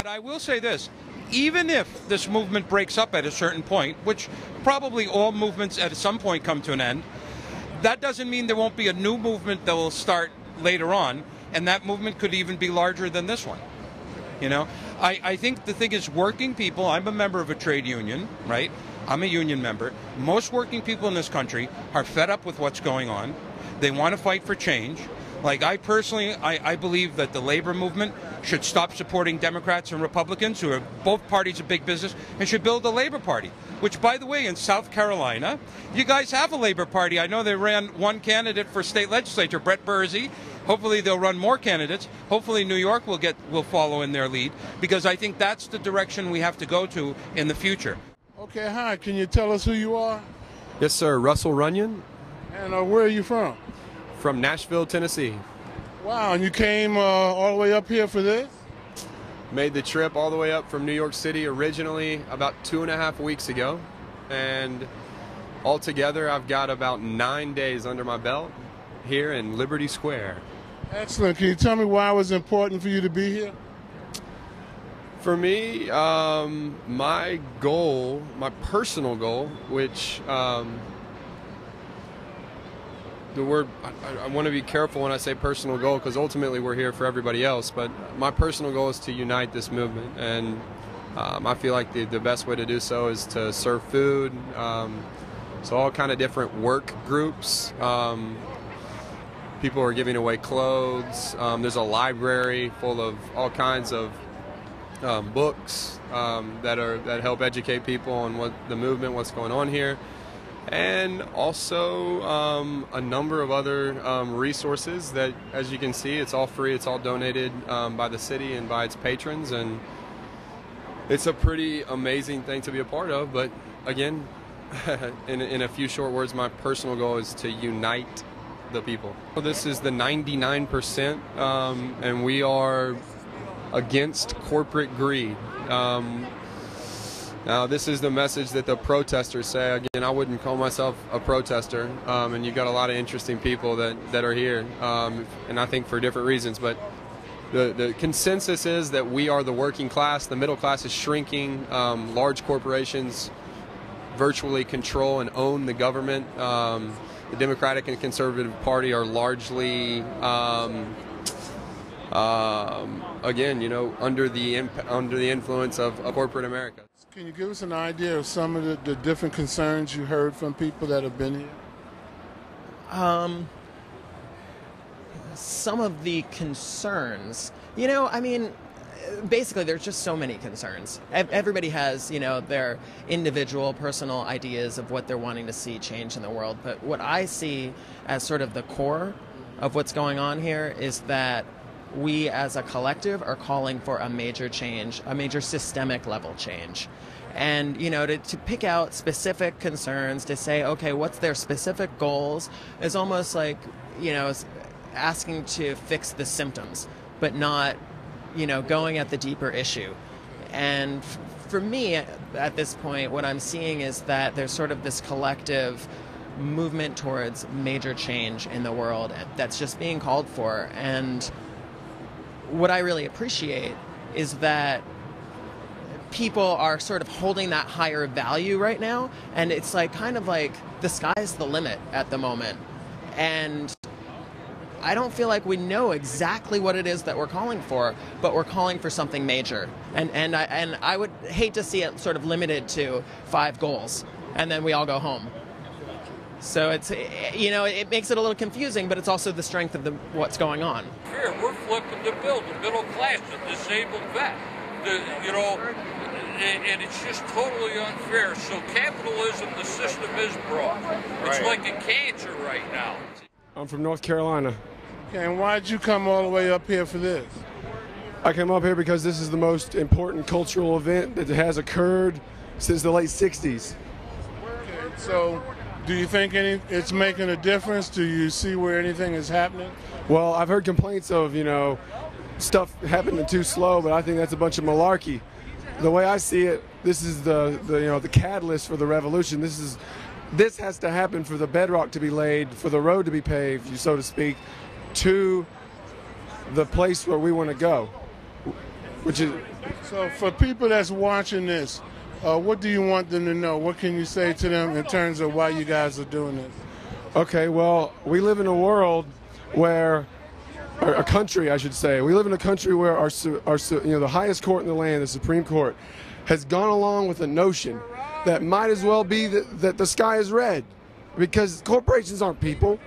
But I will say this, even if this movement breaks up at a certain point, which probably all movements at some point come to an end, that doesn't mean there won't be a new movement that will start later on, and that movement could even be larger than this one. You know, I think the thing is, working people, I'm a member of a trade union, right? I'm a union member. Most working people in this country are fed up with what's going on. They want to fight for change. Like, I personally, I believe that the labor movement should stop supporting Democrats and Republicans, who are both parties of big business, and should build a Labor Party, which, by the way, in South Carolina, you guys have a Labor Party. I know they ran one candidate for state legislature, Brett Bursey. Hopefully they'll run more candidates. Hopefully New York will follow in their lead, because I think that's the direction we have to go to in the future. Okay, hi. Can you tell us who you are? Yes, sir. Russell Runyon. And where are you from? From Nashville, Tennessee. Wow, and you came all the way up here for this? Made the trip all the way up from New York City originally about 2.5 weeks ago. And altogether, I've got about 9 days under my belt here in Liberty Square. Excellent. Can you tell me why it was important for you to be here? For me, my goal, my personal goal, which the word, I want to be careful when I say personal goal, because ultimately we're here for everybody else, but my personal goal is to unite this movement, and I feel like the best way to do so is to serve food, so all kind of different work groups. People are giving away clothes. There's a library full of all kinds of books that help educate people on what the movement, what's going on here. And also a number of other resources that, as you can see, it's all free, it's all donated by the city and by its patrons, and it's a pretty amazing thing to be a part of. But again, in a few short words, my personal goal is to unite the people. This is the 99%, and we are against corporate greed. Now, this is the message that the protesters say. Again, I wouldn't call myself a protester, and you've got a lot of interesting people that are here, and I think for different reasons. But the consensus is that we are the working class. The middle class is shrinking. Large corporations virtually control and own the government. The Democratic and Conservative Party are largely, again, you know, under the influence of corporate America. Can you give us an idea of some of the different concerns you heard from people that have been here? Some of the concerns, you know, I mean, basically there's just so many concerns. Everybody has, you know, their individual personal ideas of what they're wanting to see change in the world. But what I see as sort of the core of what's going on here is that we as a collective are calling for a major change, a major systemic level change. And, you know, to pick out specific concerns, to say, okay, what's their specific goals, is almost like, you know, asking to fix the symptoms, but not, you know, going at the deeper issue. And for me, at this point, what I'm seeing is that there's sort of this collective movement towards major change in the world that's just being called for. And what I really appreciate is that people are sort of holding that higher value right now, and it's like kind of like the sky's the limit at the moment. And I don't feel like we know exactly what it is that we're calling for, but we're calling for something major. And I would hate to see it sort of limited to 5 goals, and then we all go home. So it's, you know, it makes it a little confusing, but it's also the strength of what's going on. Here, we're flipping the bill, the middle class, the disabled vet, you know, and it's just totally unfair. So capitalism, the system is broke. It's like a cancer right now. I'm from North Carolina. Okay, and why did you come all the way up here for this? I came up here because this is the most important cultural event that has occurred since the late 60s. Okay, so do you think it's making a difference? Do you see where anything is happening? Well, I've heard complaints of, you know, stuff happening too slow, but I think that's a bunch of malarkey. The way I see it, this is the catalyst for the revolution. This has to happen for the bedrock to be laid, for the road to be paved, so to speak, to the place where we want to go. which is So for people that's watching this, what do you want them to know? What can you say to them in terms of why you guys are doing this? okay. Well, we live in a world where, or a country, I should say, we live in a country where our the highest court in the land, the Supreme Court, has gone along with the notion that might as well be that the sky is red, because corporations aren't people.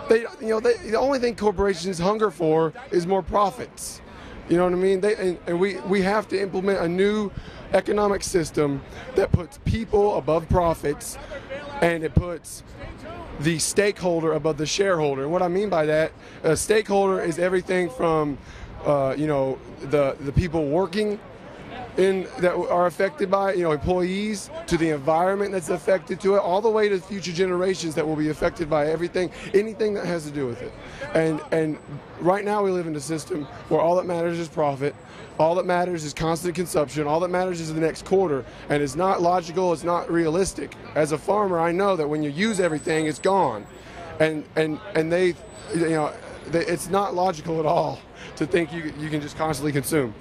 The only thing corporations hunger for is more profits. You know what I mean? And we have to implement a new economic system that puts people above profits, and it puts the stakeholder above the shareholder. And what I mean by that, a stakeholder is everything from, the people working that are affected by it, employees, to the environment that's affected to it, all the way to future generations that will be affected by anything that has to do with it. And right now we live in a system where all that matters is profit, all that matters is constant consumption, all that matters is the next quarter, and it's not logical, it's not realistic. As a farmer, I know that when you use everything, it's gone, and it's not logical at all to think you can just constantly consume.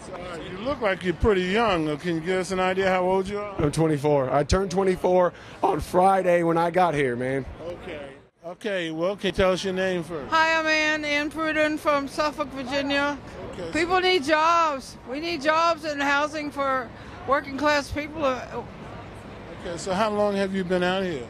You look like you're pretty young. Can you give us an idea how old you are? I'm 24. I turned 24 on Friday when I got here, man. Okay, well, can you tell us your name first? Hi, I'm Ann Pruden from Suffolk, Virginia. Okay. People need jobs. We need jobs and housing for working class people. Okay, so how long have you been out here?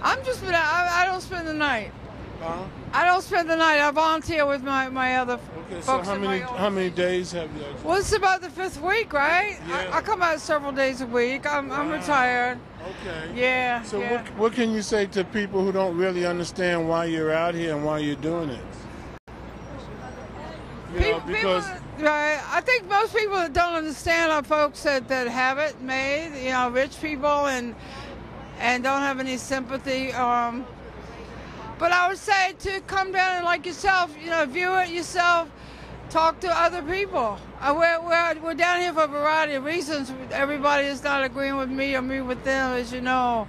I don't spend the night. Huh? I don't spend the night. I volunteer with my other Okay, so folks. how many days have you actually? Well, it's about the 5th week, right? Yeah. I come out several days a week. I'm retired. Okay. Yeah. So yeah. what can you say to people who don't really understand why you're out here and why you're doing it? I think most people that don't understand are folks that have it made, rich people and don't have any sympathy. But I would say to come down and, like yourself, view it yourself, talk to other people. We're down here for a variety of reasons. Everybody is not agreeing with me or me with them, as you know.